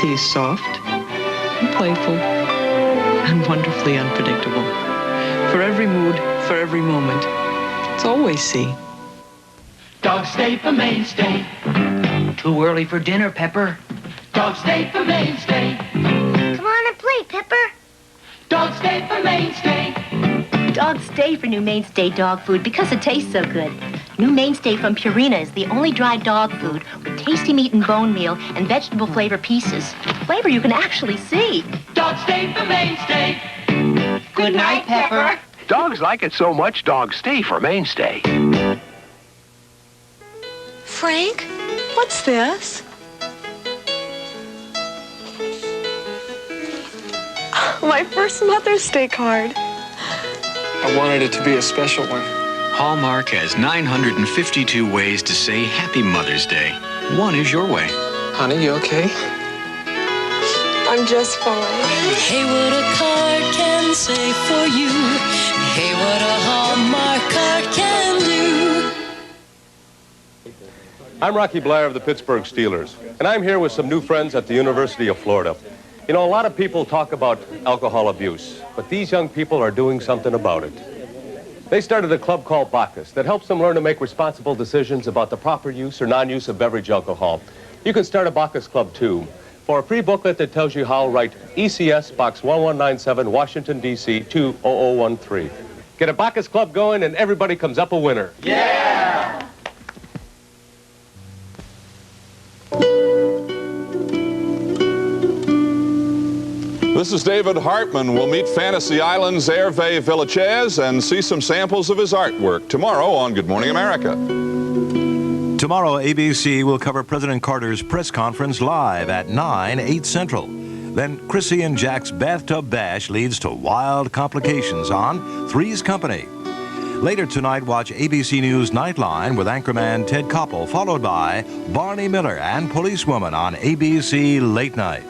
ABC is soft and playful and wonderfully unpredictable. For every mood, for every moment, it's always C. Dog stay for mainstay. Too early for dinner, Pepper. Dog stay for mainstay. Come on and play, Pepper. Dog stay for mainstay. Dogs stay for new Mainstay dog food because it tastes so good. New Mainstay from Purina is the only dry dog food with tasty meat and bone meal and vegetable flavor pieces. Flavor you can actually see. Dog stay for mainstay. Good night, Pepper. Dogs like it so much, dogs stay for mainstay. Frank, what's this? My first Mother's Day card. I wanted it to be a special one. Hallmark has 952 ways to say Happy Mother's Day. One is your way. Honey, you okay? I'm just fine. Hey, what a card can say for you. Hey, what a Hallmark card can do. I'm Rocky Blair of the Pittsburgh Steelers, and I'm here with some new friends at the University of Florida. You know, a lot of people talk about alcohol abuse, but these young people are doing something about it. They started a club called Bacchus that helps them learn to make responsible decisions about the proper use or non-use of beverage alcohol. You can start a Bacchus Club, too. For a free booklet that tells you how, write ECS Box 1197, Washington, D.C. 20013. Get a Bacchus Club going, and everybody comes up a winner. Yeah! This is David Hartman. We'll meet Fantasy Island's Hervé Villachez and see some samples of his artwork tomorrow on Good Morning America. Tomorrow, ABC will cover President Carter's press conference live at 9, 8 Central. Then Chrissy and Jack's Bathtub Bash leads to wild complications on Three's Company. Later tonight, watch ABC News Nightline with anchorman Ted Koppel, followed by Barney Miller and Policewoman on ABC Late Night.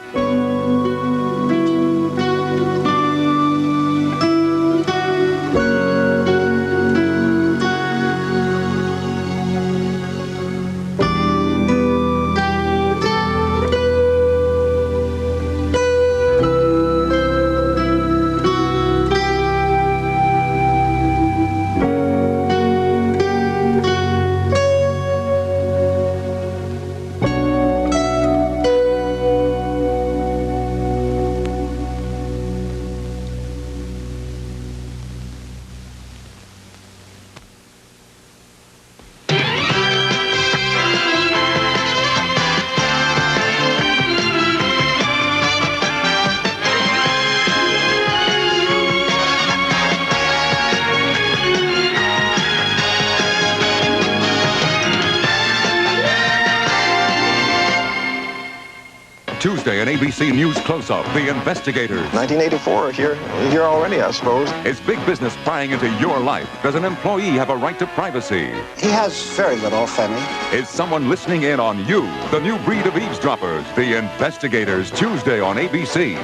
Tuesday, an ABC News close-up, The Investigators. 1984, here already, I suppose. It's big business prying into your life. Does an employee have a right to privacy? He has very little, Femi. Is someone listening in on you? The new breed of eavesdroppers, The Investigators, Tuesday on ABC.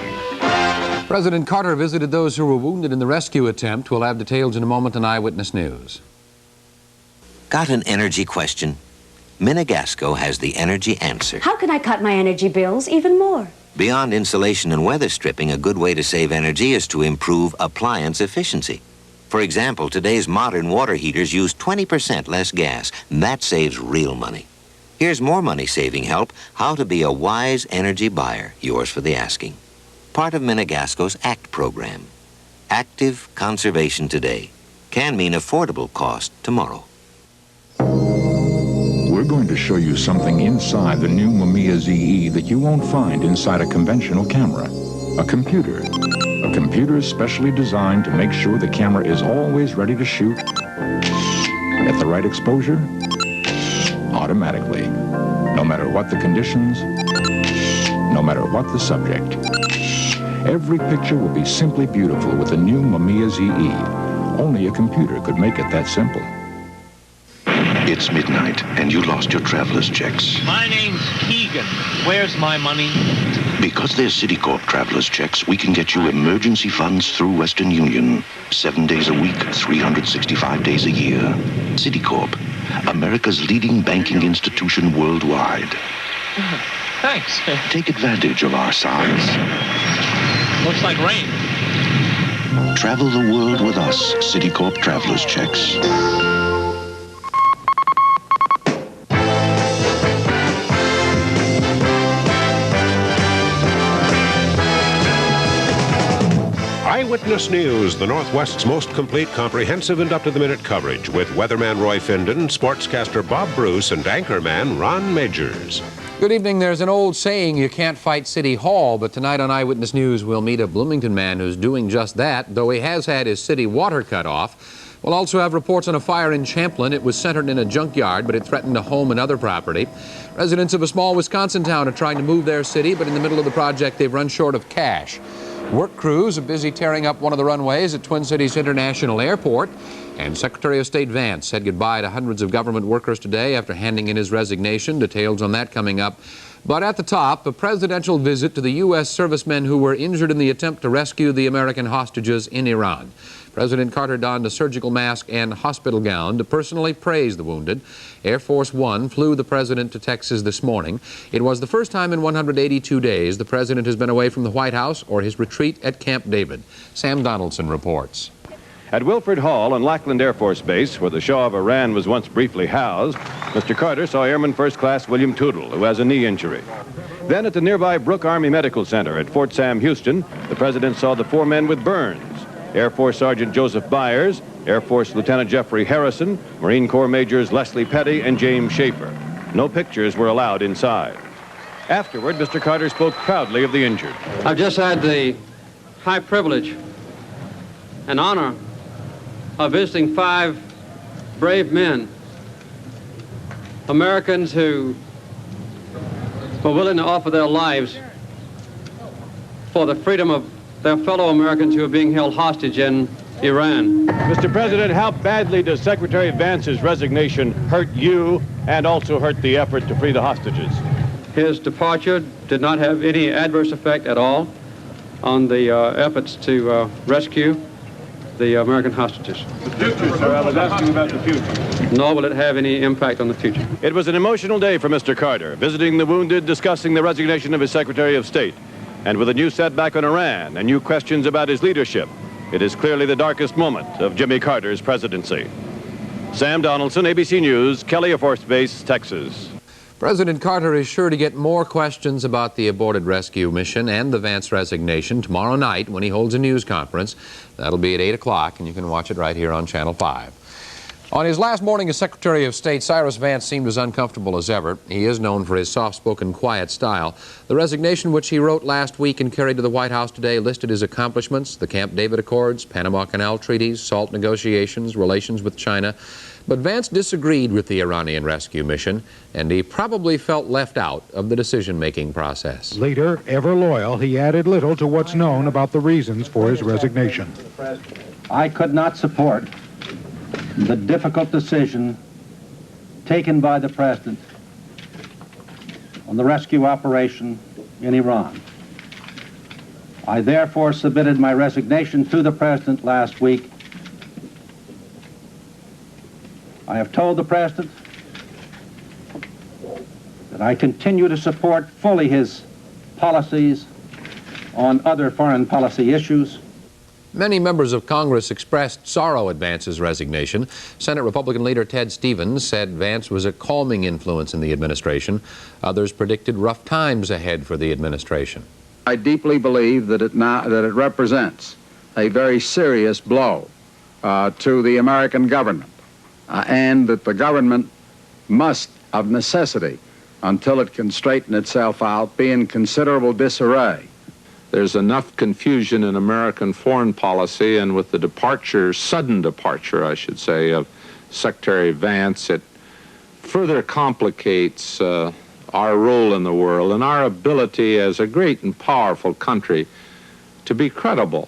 President Carter visited those who were wounded in the rescue attempt. We'll have details in a moment on Eyewitness News. Got an energy question? Minagasco has the energy answer. How can I cut my energy bills even more? Beyond insulation and weather stripping, a good way to save energy is to improve appliance efficiency. For example, today's modern water heaters use 20% less gas. That saves real money. Here's more money-saving help, how to be a wise energy buyer, yours for the asking. Part of Minagasco's ACT program. Active conservation today can mean affordable cost tomorrow. We're going to show you something inside the new Mamiya ZE that you won't find inside a conventional camera. A computer. A computer specially designed to make sure the camera is always ready to shoot at the right exposure, automatically. No matter what the conditions, no matter what the subject. Every picture will be simply beautiful with the new Mamiya ZE. Only a computer could make it that simple. It's midnight, and you lost your traveler's checks. My name's Keegan. Where's my money? Because they're Citicorp traveler's checks, we can get you emergency funds through Western Union. 7 days a week, 365 days a year. Citicorp, America's leading banking institution worldwide. Thanks. Take advantage of our size. Looks like rain. Travel the world with us, Citicorp Traveler's Checks. Eyewitness News, the Northwest's most complete, comprehensive, and up-to-the-minute coverage with weatherman Roy Finden, sportscaster Bob Bruce, and anchorman Ron Majors. Good evening. There's an old saying, you can't fight City Hall, but tonight on Eyewitness News, we'll meet a Bloomington man who's doing just that, though he has had his city water cut off. We'll also have reports on a fire in Champlin. It was centered in a junkyard, but it threatened a home and other property. Residents of a small Wisconsin town are trying to move their city, but in the middle of the project, they've run short of cash. Work crews are busy tearing up one of the runways at Twin Cities International Airport. And Secretary of State Vance said goodbye to hundreds of government workers today after handing in his resignation. Details on that coming up. But at the top, a presidential visit to the U.S. servicemen who were injured in the attempt to rescue the American hostages in Iran. President Carter donned a surgical mask and hospital gown to personally praise the wounded. Air Force One flew the president to Texas this morning. It was the first time in 182 days the president has been away from the White House or his retreat at Camp David. Sam Donaldson reports. At Wilford Hall on Lackland Air Force Base, where the Shah of Iran was once briefly housed, Mr. Carter saw Airman First Class William Tootle, who has a knee injury. Then at the nearby Brooke Army Medical Center at Fort Sam Houston, the president saw the 4 men with burns: Air Force Sergeant Joseph Byers, Air Force Lieutenant Jeffrey Harrison, Marine Corps Majors Leslie Petty and James Schaefer. No pictures were allowed inside. Afterward, Mr. Carter spoke proudly of the injured. I've just had the high privilege and honor of visiting 5 brave men, Americans who were willing to offer their lives for the freedom of their fellow Americans who are being held hostage in Iran. Mr. President, how badly does Secretary Vance's resignation hurt you and also hurt the effort to free the hostages? His departure did not have any adverse effect at all on the efforts to rescue the American hostages. The future, sir. I was asking about the future. Nor will it have any impact on the future. It was an emotional day for Mr. Carter, visiting the wounded, discussing the resignation of his Secretary of State. And with a new setback on Iran and new questions about his leadership, it is clearly the darkest moment of Jimmy Carter's presidency. Sam Donaldson, ABC News, Kelly Air Force Base, Texas. President Carter is sure to get more questions about the aborted rescue mission and the Vance resignation tomorrow night when he holds a news conference. That'll be at 8 o'clock, and you can watch it right here on Channel 5. On his last morning as Secretary of State, Cyrus Vance seemed as uncomfortable as ever. He is known for his soft-spoken, quiet style. The resignation, which he wrote last week and carried to the White House today, listed his accomplishments: the Camp David Accords, Panama Canal treaties, SALT negotiations, relations with China. But Vance disagreed with the Iranian rescue mission, and he probably felt left out of the decision-making process. Later, ever loyal, he added little to what's known about the reasons for his resignation. I could not support the difficult decision taken by the President on the rescue operation in Iran. I therefore submitted my resignation to the President last week. I have told the President that I continue to support fully his policies on other foreign policy issues. Many members of Congress expressed sorrow at Vance's resignation. Senate Republican leader Ted Stevens said Vance was a calming influence in the administration. Others predicted rough times ahead for the administration. I deeply believe that it represents a very serious blow to the American government, and that the government must, of necessity, until it can straighten itself out, be in considerable disarray. There's enough confusion in American foreign policy, and with the departure, sudden departure, I should say, of Secretary Vance, it further complicates our role in the world and our ability as a great and powerful country to be credible.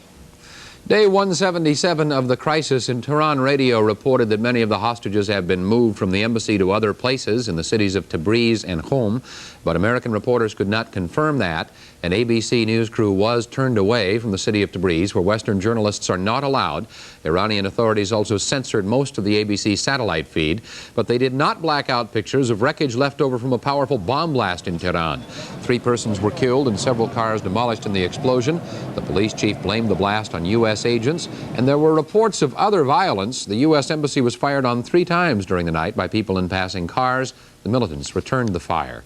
Day 177 of the crisis in Tehran radio reported that many of the hostages have been moved from the embassy to other places in the cities of Tabriz and Qom, but American reporters could not confirm that. An ABC News crew was turned away from the city of Tabriz, where Western journalists are not allowed. Iranian authorities also censored most of the ABC satellite feed, but they did not black out pictures of wreckage left over from a powerful bomb blast in Tehran. 3 persons were killed and several cars demolished in the explosion. The police chief blamed the blast on U.S. agents, and there were reports of other violence. The U.S. embassy was fired on 3 times during the night by people in passing cars. The militants returned the fire.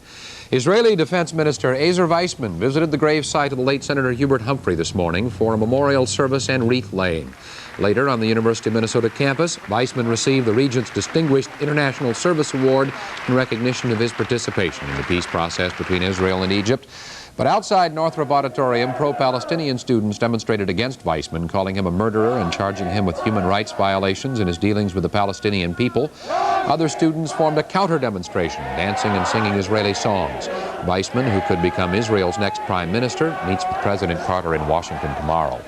Israeli Defense Minister Ezer Weizman visited the gravesite of the late Senator Hubert Humphrey this morning for a memorial service and wreath laying. Later, on the University of Minnesota campus, Weizman received the Regent's Distinguished International Service Award in recognition of his participation in the peace process between Israel and Egypt. But outside Northrop Auditorium, pro-Palestinian students demonstrated against Weizman, calling him a murderer and charging him with human rights violations in his dealings with the Palestinian people. Other students formed a counter-demonstration, dancing and singing Israeli songs. Weizman, who could become Israel's next prime minister, meets with President Carter in Washington tomorrow.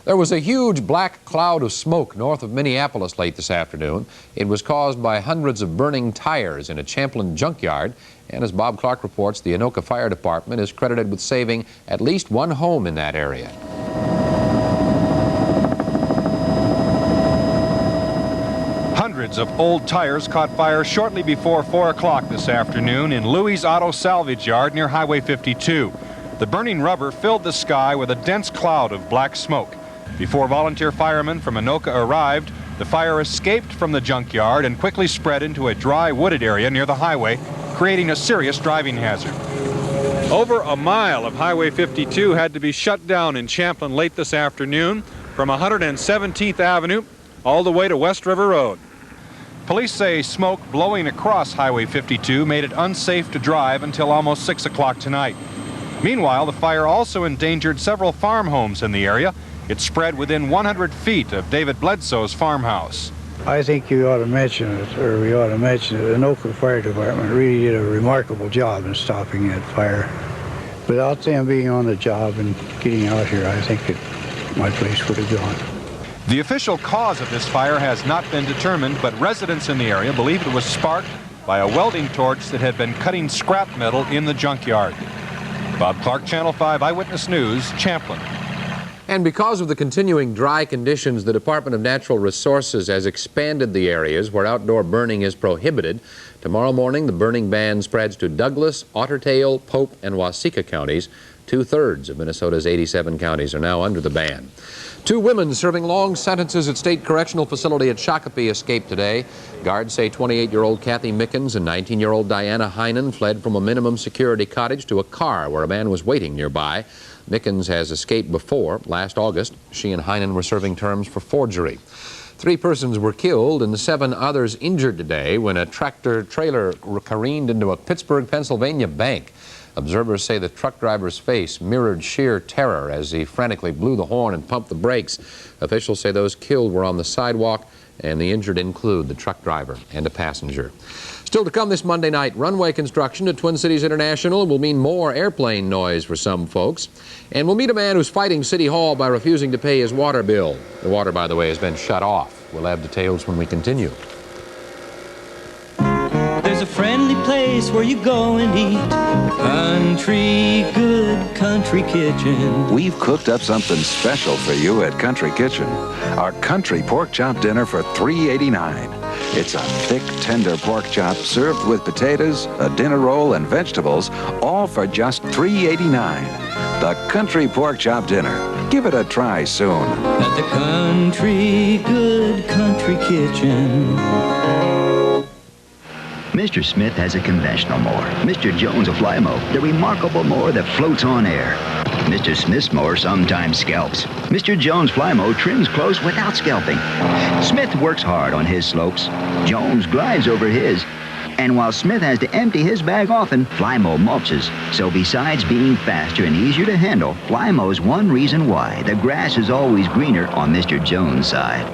There was a huge black cloud of smoke north of Minneapolis late this afternoon. It was caused by hundreds of burning tires in a Champlin junkyard. And as Bob Clark reports, the Anoka Fire Department is credited with saving at least 1 home in that area. Hundreds of old tires caught fire shortly before 4 o'clock this afternoon in Louis' Auto Salvage Yard near Highway 52. The burning rubber filled the sky with a dense cloud of black smoke. Before volunteer firemen from Anoka arrived, the fire escaped from the junkyard and quickly spread into a dry wooded area near the highway, creating a serious driving hazard. Over a mile of Highway 52 had to be shut down in Champlin late this afternoon from 117th Avenue all the way to West River Road. Police say smoke blowing across Highway 52 made it unsafe to drive until almost 6 o'clock tonight. Meanwhile, the fire also endangered several farm homes in the area. It spread within 100 feet of David Bledsoe's farmhouse. I think you ought to mention it, or we ought to mention it. The Anoka Fire Department really did a remarkable job in stopping that fire. Without them being on the job and getting out here, I think my place would have gone. The official cause of this fire has not been determined, but residents in the area believe it was sparked by a welding torch that had been cutting scrap metal in the junkyard. Bob Clark, Channel 5 Eyewitness News, Champlin. And because of the continuing dry conditions, the Department of Natural Resources has expanded the areas where outdoor burning is prohibited. Tomorrow morning, the burning ban spreads to Douglas, Otter Tail, Pope, and Waseca counties. 2/3 of Minnesota's 87 counties are now under the ban. 2 women serving long sentences at State Correctional Facility at Shakopee escaped today. Guards say 28-year-old Kathy Mickens and 19-year-old Diana Heinen fled from a minimum security cottage to a car where a man was waiting nearby. Mickens has escaped before. Last August, she and Heinen were serving terms for forgery. 3 persons were killed and 7 others injured today when a tractor-trailer careened into a Pittsburgh, Pennsylvania bank. Observers say the truck driver's face mirrored sheer terror as he frantically blew the horn and pumped the brakes. Officials say those killed were on the sidewalk, and the injured include the truck driver and a passenger. Still to come this Monday night, runway construction at Twin Cities International will mean more airplane noise for some folks. And we'll meet a man who's fighting City Hall by refusing to pay his water bill. The water, by the way, has been shut off. We'll have details when we continue. There's a friendly place where you go and eat. Country Good Country Kitchen. We've cooked up something special for you at Country Kitchen. Our country pork chop dinner for $3.89. It's a thick, tender pork chop served with potatoes, a dinner roll, and vegetables, all for just $3.89. The Country Pork Chop Dinner. Give it a try soon. At the Country Good Country Kitchen. Mr. Smith has a conventional mower. Mr. Jones a fly mower, the remarkable mower that floats on air. Mr. Smith's mower sometimes scalps. Mr. Jones' fly mower trims close without scalping. Smith works hard on his slopes. Jones glides over his. And while Smith has to empty his bag often, Flymo mulches. So besides being faster and easier to handle, Flymo's one reason why the grass is always greener on Mr. Jones' side.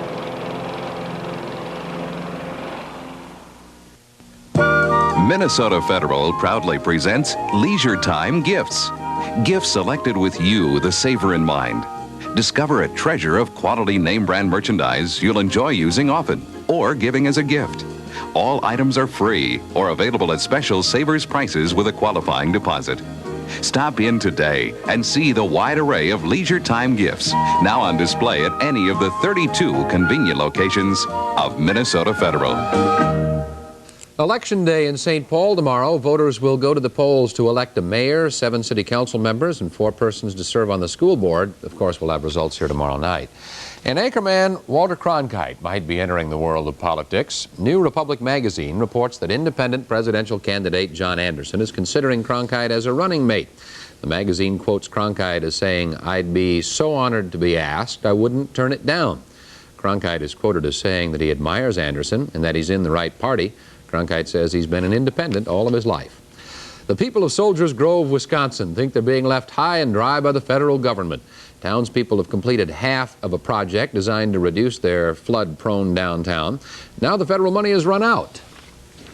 Minnesota Federal proudly presents Leisure Time Gifts. Gifts selected with you, the saver, in mind. Discover a treasure of quality name brand merchandise you'll enjoy using often or giving as a gift. All items are free or available at special savers prices with a qualifying deposit. Stop in today and see the wide array of leisure time gifts now on display at any of the 32 convenient locations of Minnesota Federal. Election day in St. Paul tomorrow. Voters will go to the polls to elect a mayor, 7 city council members, and 4 persons to serve on the school board. Of course, we'll have results here tomorrow night. And anchorman Walter Cronkite might be entering the world of politics. New Republic magazine reports that independent presidential candidate John Anderson is considering Cronkite as a running mate. The magazine quotes Cronkite as saying, "I'd be so honored to be asked, I wouldn't turn it down." Cronkite is quoted as saying that he admires Anderson and that he's in the right party. Cronkite says he's been an independent all of his life. The people of Soldiers Grove, Wisconsin think they're being left high and dry by the federal government. Townspeople have completed half of a project designed to reduce their flood-prone downtown. Now the federal money has run out.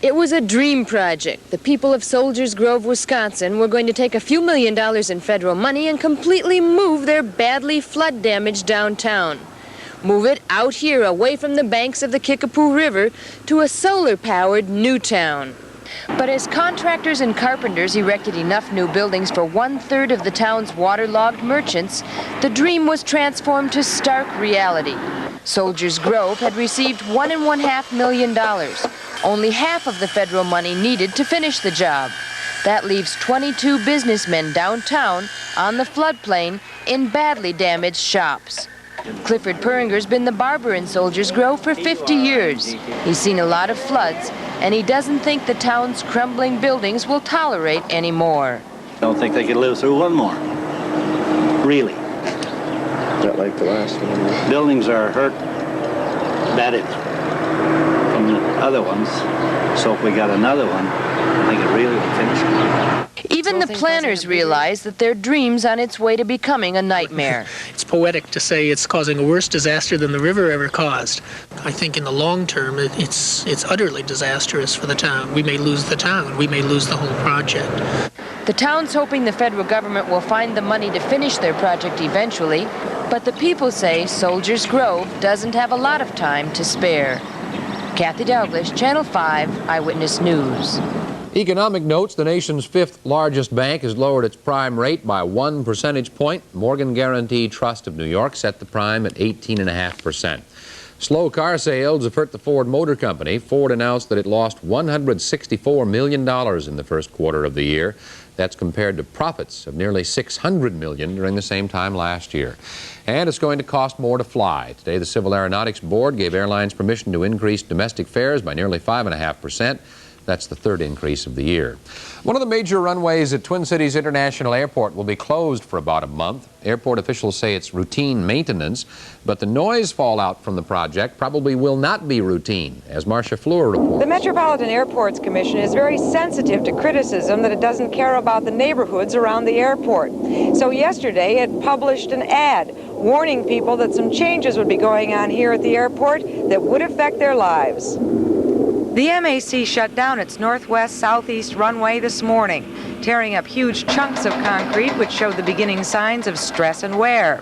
It was a dream project. The people of Soldiers Grove, Wisconsin were going to take a few $1 million in federal money and completely move their badly flood-damaged downtown. Move it out here, away from the banks of the Kickapoo River, to a solar-powered new town. But as contractors and carpenters erected enough new buildings for 1/3 of the town's waterlogged merchants, the dream was transformed to stark reality. Soldiers Grove had received $1.5 million, only half of the federal money needed to finish the job. That leaves 22 businessmen downtown on the floodplain in badly damaged shops. Clifford Peringer's been the barber in Soldiers Grove for 50 years. He's seen a lot of floods, and he doesn't think the town's crumbling buildings will tolerate any more. I don't think they could live through one more. Really. Not like the last one. Buildings are hurt batted from the other ones, so if we got another one, I think it really would finish it. Even the planners realize that their dream's on its way to becoming a nightmare. It's poetic to say it's causing a worse disaster than the river ever caused. I think in the long term, it's utterly disastrous for the town. We may lose the town. We may lose the whole project. The town's hoping the federal government will find the money to finish their project eventually, but the people say Soldiers Grove doesn't have a lot of time to spare. Kathy Douglas, Channel 5, Eyewitness News. Economic notes: the nation's 5th largest bank has lowered its prime rate by 1 percentage point. Morgan Guaranty Trust of New York set the prime at 18.5%. Slow car sales have hurt the Ford Motor Company. Ford announced that it lost $164 million in the first quarter of the year. That's compared to profits of nearly $600 million during the same time last year. And it's going to cost more to fly. Today, the Civil Aeronautics Board gave airlines permission to increase domestic fares by nearly 5.5%. That's the 3rd increase of the year. One of the major runways at Twin Cities International Airport will be closed for about a month. Airport officials say it's routine maintenance, but the noise fallout from the project probably will not be routine, as Marcia Fleur reports. The Metropolitan Airports Commission is very sensitive to criticism that it doesn't care about the neighborhoods around the airport. So yesterday it published an ad warning people that some changes would be going on here at the airport that would affect their lives. The MAC shut down its northwest-southeast runway this morning, tearing up huge chunks of concrete which showed the beginning signs of stress and wear.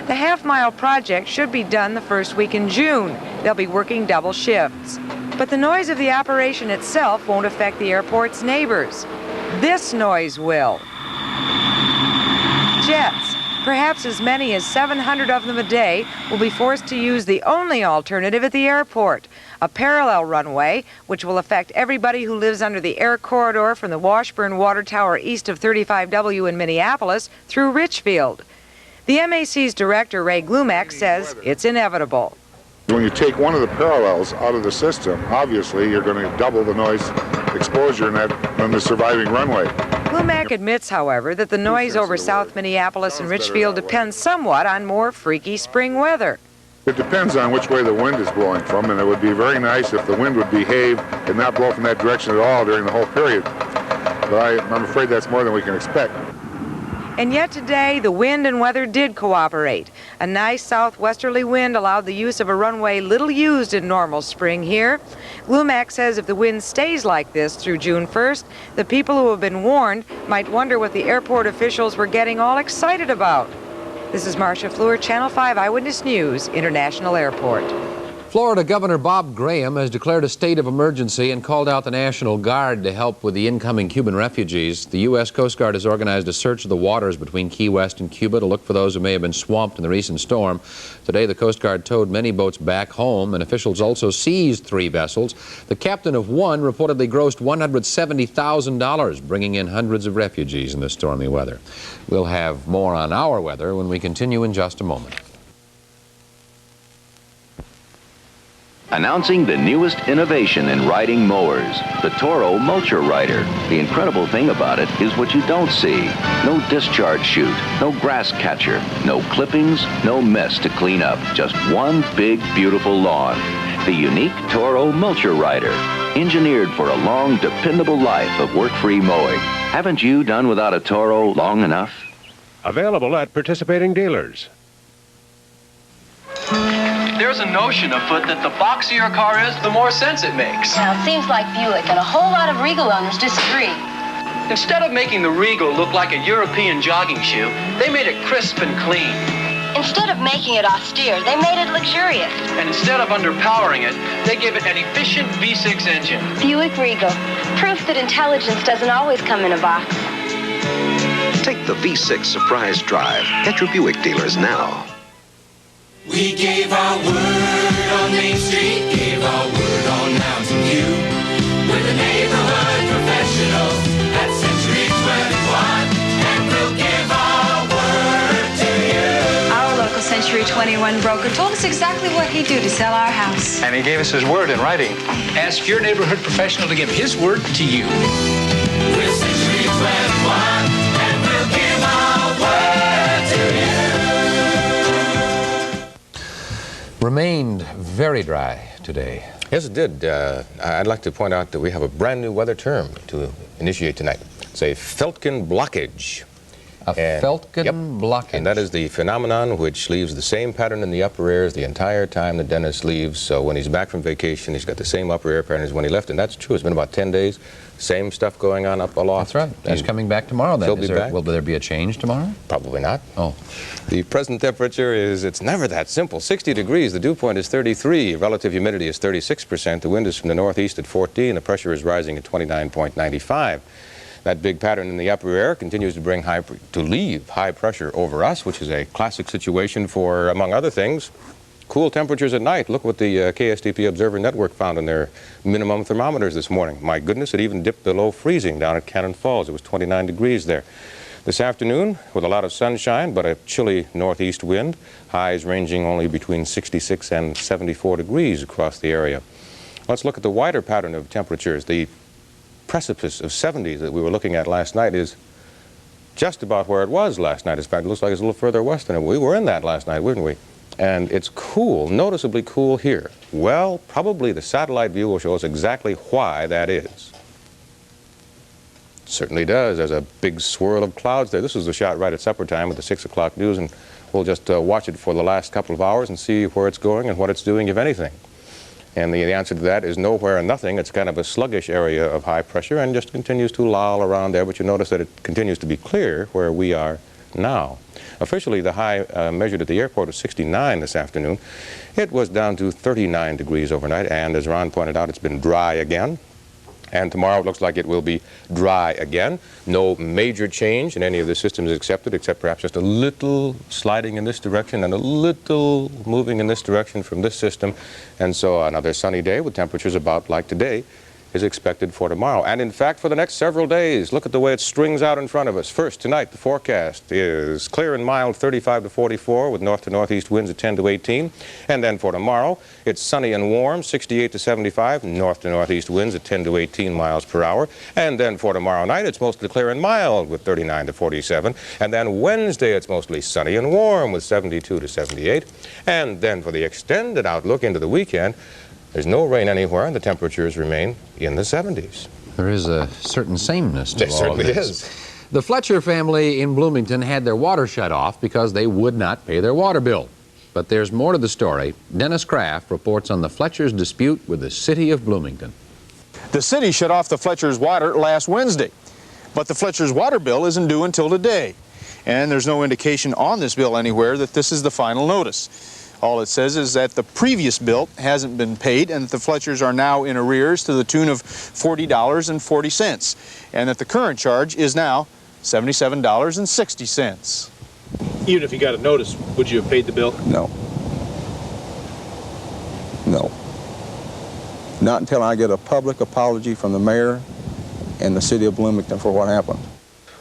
The half-mile project should be done the first week in June. They'll be working double shifts. But the noise of the operation itself won't affect the airport's neighbors. This noise will. Jets, perhaps as many as 700 of them a day, will be forced to use the only alternative at the airport, a parallel runway, which will affect everybody who lives under the air corridor from the Washburn Water Tower east of 35W in Minneapolis through Richfield. The MAC's director, Ray Glumack, says it's inevitable. When you take one of the parallels out of the system, obviously you're going to double the noise exposure on the surviving runway. Glumack admits, however, that the noise over South Minneapolis and Richfield depends somewhat on more freaky spring weather. It depends on which way the wind is blowing from, and it would be very nice if the wind would behave and not blow from that direction at all during the whole period. But I'm afraid that's more than we can expect. And yet today, the wind and weather did cooperate. A nice southwesterly wind allowed the use of a runway little used in normal spring here. Glumack says if the wind stays like this through June 1st, the people who have been warned might wonder what the airport officials were getting all excited about. This is Marcia Fleur, Channel 5 Eyewitness News, International Airport. Florida Governor Bob Graham has declared a state of emergency and called out the National Guard to help with the incoming Cuban refugees. The U.S. Coast Guard has organized a search of the waters between Key West and Cuba to look for those who may have been swamped in the recent storm. Today, the Coast Guard towed many boats back home, and officials also seized 3 vessels. The captain of one reportedly grossed $170,000, bringing in hundreds of refugees in this stormy weather. We'll have more on our weather when we continue in just a moment. Announcing the newest innovation in riding mowers, the Toro Mulcher Rider. The incredible thing about it is what you don't see. No discharge chute, no grass catcher, no clippings, no mess to clean up. Just one big, beautiful lawn. The unique Toro Mulcher Rider. Engineered for a long, dependable life of work-free mowing. Haven't you done without a Toro long enough? Available at participating dealers. There's a notion afoot that the boxier your car is, the more sense it makes. Now, it seems like Buick and a whole lot of Regal owners disagree. Instead of making the Regal look like a European jogging shoe, they made it crisp and clean. Instead of making it austere, they made it luxurious. And instead of underpowering it, they gave it an efficient V6 engine. Buick Regal. Proof that intelligence doesn't always come in a box. Take the V6 surprise drive. At your Buick dealers now. We gave our word on Main Street, gave our word on Mountain View. We're the neighborhood professionals at Century 21, and we'll give our word to you. Our local Century 21 broker told us exactly what he'd do to sell our house. And he gave us his word in writing. Ask your neighborhood professional to give his word to you. We're Century 21, and we'll give our word to you. Remained very dry today. Yes, it did. I'd like to point out that we have a brand new weather term to initiate tonight. It's a Feltgen blockage. Feltgen blockage. And that is the phenomenon which leaves the same pattern in the upper air the entire time that Dennis leaves. So when he's back from vacation, he's got the same upper air pattern as when he left. And that's true. It's been about 10 days. Same stuff going on up aloft. That's right. He's coming back tomorrow then. He'll be back. Will there be a change tomorrow? Probably not. Oh. The present temperature it's never that simple. 60 degrees. The dew point is 33. Relative humidity is 36%. The wind is from the northeast at 14. The pressure is rising at 29.95. That big pattern in the upper air continues to leave high pressure over us, which is a classic situation for, among other things, cool temperatures at night. Look what the KSTP Observer Network found in their minimum thermometers this morning. My goodness, it even dipped below freezing down at Cannon Falls. It was 29 degrees there. This afternoon, with a lot of sunshine, but a chilly northeast wind, highs ranging only between 66 and 74 degrees across the area. Let's look at the wider pattern of temperatures. The precipice of 70s that we were looking at last night is just about where it was last night. In fact, it looks like it's a little further west than it. We were in that last night, weren't we? And it's cool, noticeably cool here. Well, probably the satellite view will show us exactly why that is. It certainly does. There's a big swirl of clouds there. This was the shot right at supper time with the 6 o'clock news, and we'll just watch it for the last couple of hours and see where it's going and what it's doing, if anything. And the answer to that is nowhere and nothing. It's kind of a sluggish area of high pressure and just continues to loll around there, but you notice that it continues to be clear where we are now. Officially, the high measured at the airport was 69 this afternoon. It was down to 39 degrees overnight, and as Ron pointed out, it's been dry again. And tomorrow it looks like it will be dry again. No major change in any of the systems accepted, except perhaps just a little sliding in this direction and a little moving in this direction from this system. And so another sunny day with temperatures about like today is expected for tomorrow. And in fact, for the next several days, look at the way it strings out in front of us. First, tonight, the forecast is clear and mild, 35 to 44, with north to northeast winds at 10 to 18. And then for tomorrow, it's sunny and warm, 68 to 75, north to northeast winds at 10 to 18 miles per hour. And then for tomorrow night, it's mostly clear and mild with 39 to 47. And then Wednesday, it's mostly sunny and warm with 72 to 78. And then for the extended outlook into the weekend, there's no rain anywhere, and the temperatures remain in the 70s. There is a certain sameness to there all of this. certainly is. The Fletcher family in Bloomington had their water shut off because they would not pay their water bill. But there's more to the story. Dennis Kraft reports on the Fletchers' dispute with the City of Bloomington. The city shut off the Fletchers' water last Wednesday, but the Fletchers' water bill isn't due until today. And there's no indication on this bill anywhere that this is the final notice. All it says is that the previous bill hasn't been paid and that the Fletchers are now in arrears to the tune of $40.40, and that the current charge is now $77.60. Even if you got a notice, would you have paid the bill? No. No. Not until I get a public apology from the mayor and the City of Bloomington for what happened.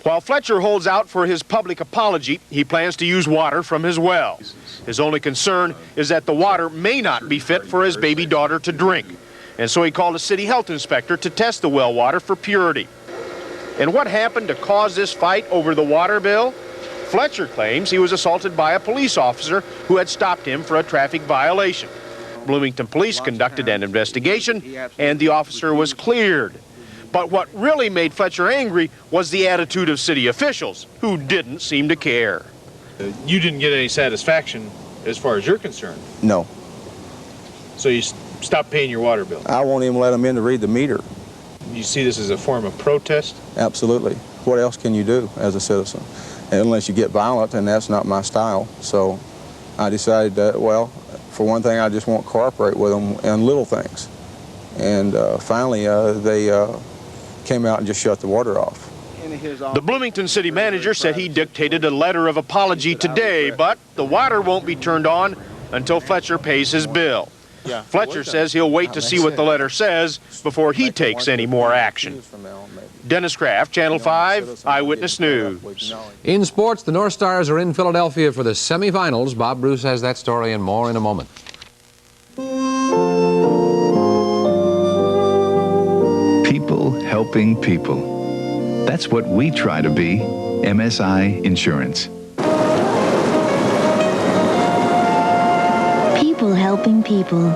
While Fletcher holds out for his public apology, he plans to use water from his well. His only concern is that the water may not be fit for his baby daughter to drink. And so he called a city health inspector to test the well water for purity. And what happened to cause this fight over the water bill? Fletcher claims he was assaulted by a police officer who had stopped him for a traffic violation. Bloomington police conducted an investigation, and the officer was cleared. But what really made Fletcher angry was the attitude of city officials, who didn't seem to care. You didn't get any satisfaction as far as you're concerned. No. So you stopped paying your water bill? I won't even let them in to read the meter. You see this as a form of protest? Absolutely. What else can you do as a citizen? Unless you get violent, and that's not my style. So I decided that, well, for one thing, I just won't cooperate with them in little things. And finally, they came out and just shut the water off. The Bloomington city manager said he dictated a letter of apology today, but the water won't be turned on until Fletcher pays his bill. Fletcher says he'll wait to see what the letter says before he takes any more action. Dennis Kraft, Channel 5, Eyewitness News. In sports, the Northstars are in Philadelphia for the semifinals. Bob Bruce has that story and more in a moment. People helping people. That's what we try to be. MSI Insurance. People helping people.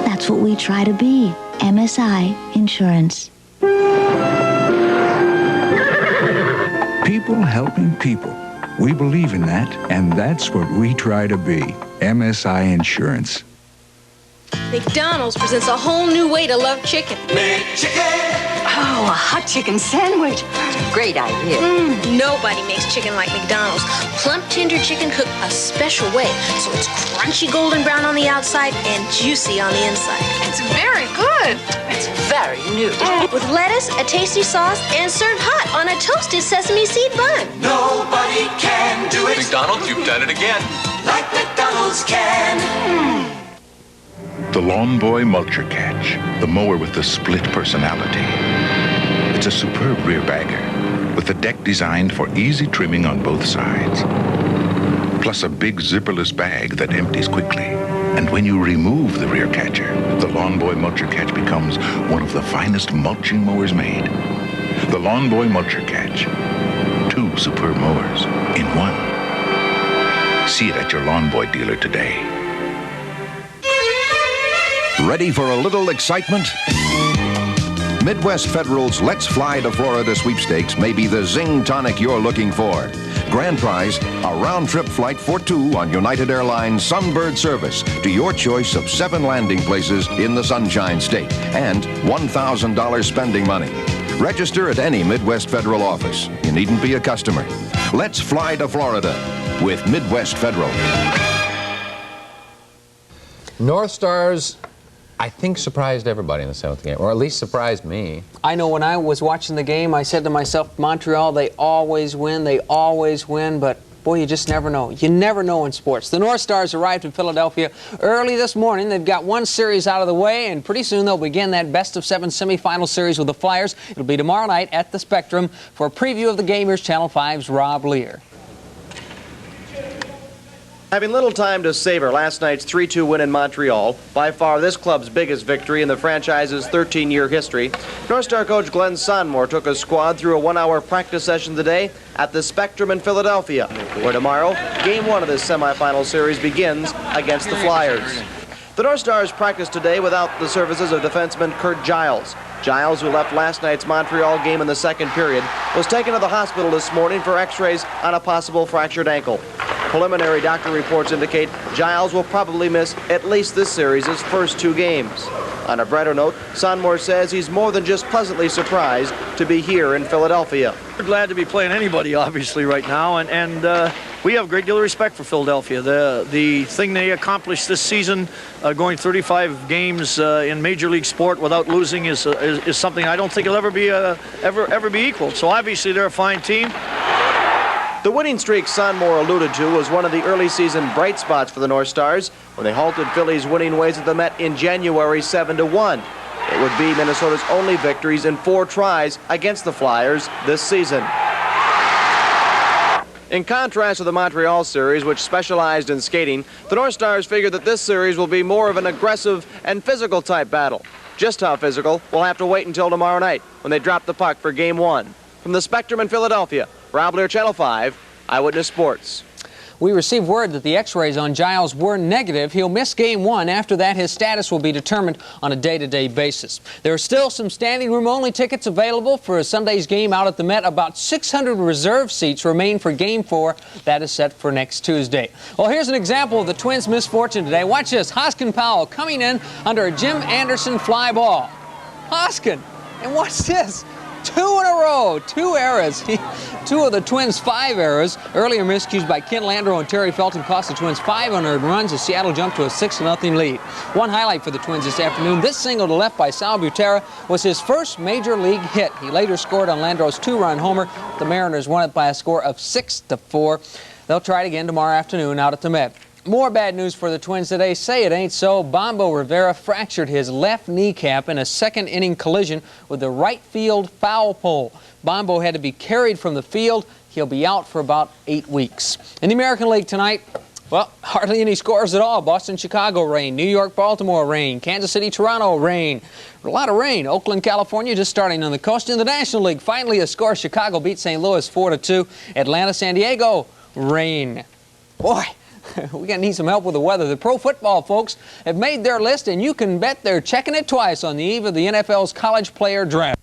That's what we try to be. MSI Insurance. People helping people. We believe in that, and that's what we try to be. MSI Insurance. McDonald's presents a whole new way to love chicken. McChicken! Oh, a hot chicken sandwich. Great idea. Nobody makes chicken like McDonald's. Plump, tender chicken cooked a special way, so it's crunchy golden brown on the outside and juicy on the inside. It's very good. It's very new. With lettuce, a tasty sauce, and served hot on a toasted sesame seed bun. Nobody can do it. McDonald's, you've done it again. Like McDonald's can. The Lawn Boy Mulcher Catch, the mower with the split personality. It's a superb rear bagger with the deck designed for easy trimming on both sides. Plus a big zipperless bag that empties quickly. And when you remove the rear catcher, the Lawn Boy Mulcher Catch becomes one of the finest mulching mowers made. The Lawn Boy Mulcher Catch. 2 superb mowers in one. See it at your Lawn Boy dealer today. Ready for a little excitement? Midwest Federal's Let's Fly to Florida sweepstakes may be the zing tonic you're looking for. Grand prize, a round-trip flight for 2 on United Airlines Sunbird service to your choice of 7 landing places in the Sunshine State and $1,000 spending money. Register at any Midwest Federal office. You needn't be a customer. Let's fly to Florida with Midwest Federal. Northstars, I think, surprised everybody in the 7th game, or at least surprised me. I know when I was watching the game, I said to myself, Montreal, they always win, but boy, you just never know. You never know in sports. The Northstars arrived in Philadelphia early this morning. They've got one series out of the way, and pretty soon they'll begin that best-of-7 semifinal series with the Flyers. It'll be tomorrow night at the Spectrum. For a preview of the game, here's Channel 5's Robb Leer. Having little time to savor last night's 3-2 win in Montreal, by far this club's biggest victory in the franchise's 13-year history, North Star coach Glenn Sonmore took his squad through a 1-hour practice session today at the Spectrum in Philadelphia, where tomorrow, Game 1 of this semifinal series begins against the Flyers. The North Stars practiced today without the services of defenseman Kurt Giles. Giles, who left last night's Montreal game in the second period, was taken to the hospital this morning for x-rays on a possible fractured ankle. Preliminary doctor reports indicate Giles will probably miss at least this series' first 2 games. On a brighter note, Sonmore says he's more than just pleasantly surprised to be here in Philadelphia. We're glad to be playing anybody, obviously, right now, and we have a great deal of respect for Philadelphia. The thing they accomplished this season, going 35 games in Major League sport without losing, is something I don't think will ever be equaled. So obviously they're a fine team. The winning streak Sonmore alluded to was one of the early season bright spots for the Northstars when they halted Philly's winning ways at the Met in January 7-1. It would be Minnesota's only victories in 4 tries against the Flyers this season. In contrast to the Montreal series, which specialized in skating, the Northstars figured that this series will be more of an aggressive and physical type battle. Just how physical, we'll have to wait until tomorrow night when they drop the puck for Game 1. From the Spectrum in Philadelphia, Robb Leer, Channel 5, Eyewitness Sports. We received word that the x-rays on Giles were negative. He'll miss Game 1. After that, his status will be determined on a day-to-day basis. There are still some standing room-only tickets available for Sunday's game out at the Met. About 600 reserve seats remain for Game 4. That is set for next Tuesday. Well, here's an example of the Twins' misfortune today. Watch this. Hoskin Powell coming in under a Jim Anderson fly ball. Hoskin, and watch this. 2 in a row, 2 errors. 2 of the Twins' 5 errors. Earlier miscues by Ken Landreau and Terry Felton cost the Twins 500 runs as Seattle jumped to a 6-0 lead. One highlight for the Twins this afternoon. This single to left by Sal Butera was his first major league hit. He later scored on Landreau's 2-run homer. The Mariners won it by a score of 6-4. They'll try it again tomorrow afternoon out at the Met. More bad news for the Twins today. Say it ain't so. Bombo Rivera fractured his left kneecap in a second-inning collision with the right field foul pole. Bombo had to be carried from the field. He'll be out for about 8 weeks. In the American League tonight, well, hardly any scores at all. Boston, Chicago, rain. New York, Baltimore, rain. Kansas City, Toronto, rain. A lot of rain. Oakland, California, just starting on the coast. In the National League, finally a score. Chicago beat St. Louis 4-2. Atlanta, San Diego, rain. Boy, we're going to need some help with the weather. The Pro Football folks have made their list, and you can bet they're checking it twice on the eve of the NFL's college player draft.